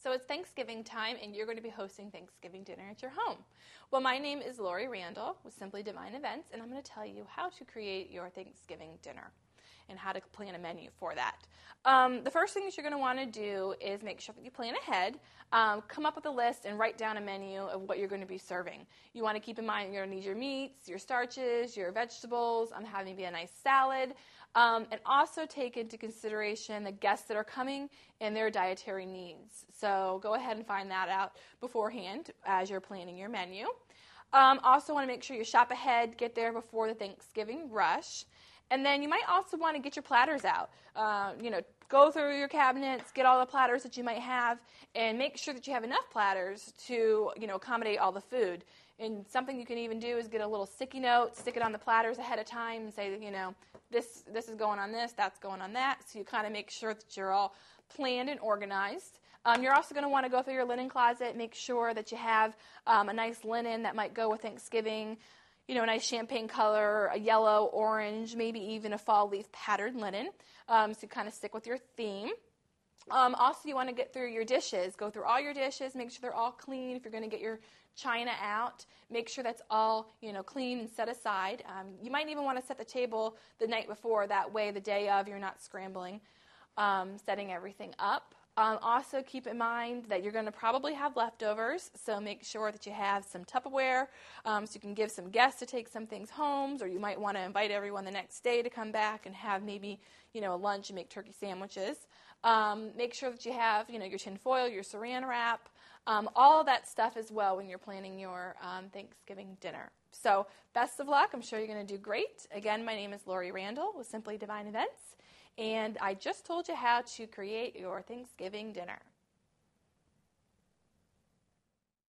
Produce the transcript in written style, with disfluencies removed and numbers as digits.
So it's Thanksgiving time, and you're going to be hosting Thanksgiving dinner at your home. Well, my name is Lori Randall with Simply Divine Events, and I'm going to tell you how to create your Thanksgiving dinner and how to plan a menu for that. The first thing that you're going to want to do is make sure that you plan ahead, come up with a list, and write down a menu of what you're going to be serving. You want to keep in mind you're going to need your meats, your starches, your vegetables, having maybe a nice salad, and also take into consideration the guests that are coming and their dietary needs. So go ahead and find that out beforehand as you're planning your menu. Also want to make sure you shop ahead, get there before the Thanksgiving rush. And then you might also want to get your platters out. Go through your cabinets, get all the platters that you might have, and make sure that you have enough platters to, accommodate all the food. And something you can even do is get a little sticky note, stick it on the platters ahead of time, and say, this is going on this, that's going on that. So you kind of make sure that you're all planned and organized. You're also going to want to go through your linen closet, make sure that you have a nice linen that might go with Thanksgiving. A nice champagne color, a yellow, orange, maybe even a fall leaf patterned linen. So you kind of stick with your theme. Also, you want to get through your dishes. Go through all your dishes. Make sure they're all clean. If you're going to get your china out, make sure that's all clean and set aside. You might even want to set the table the night before. That way, the day of, you're not scrambling, setting everything up. Also, keep in mind that you're going to probably have leftovers, so make sure that you have some Tupperware so you can give some guests to take some things home, or you might want to invite everyone the next day to come back and have maybe, a lunch and make turkey sandwiches. Make sure that you have, your tin foil, your saran wrap, all of that stuff as well when you're planning your Thanksgiving dinner. So best of luck. I'm sure you're going to do great. Again, my name is Lori Randall with Simply Divine Events. And I just told you how to create your Thanksgiving dinner.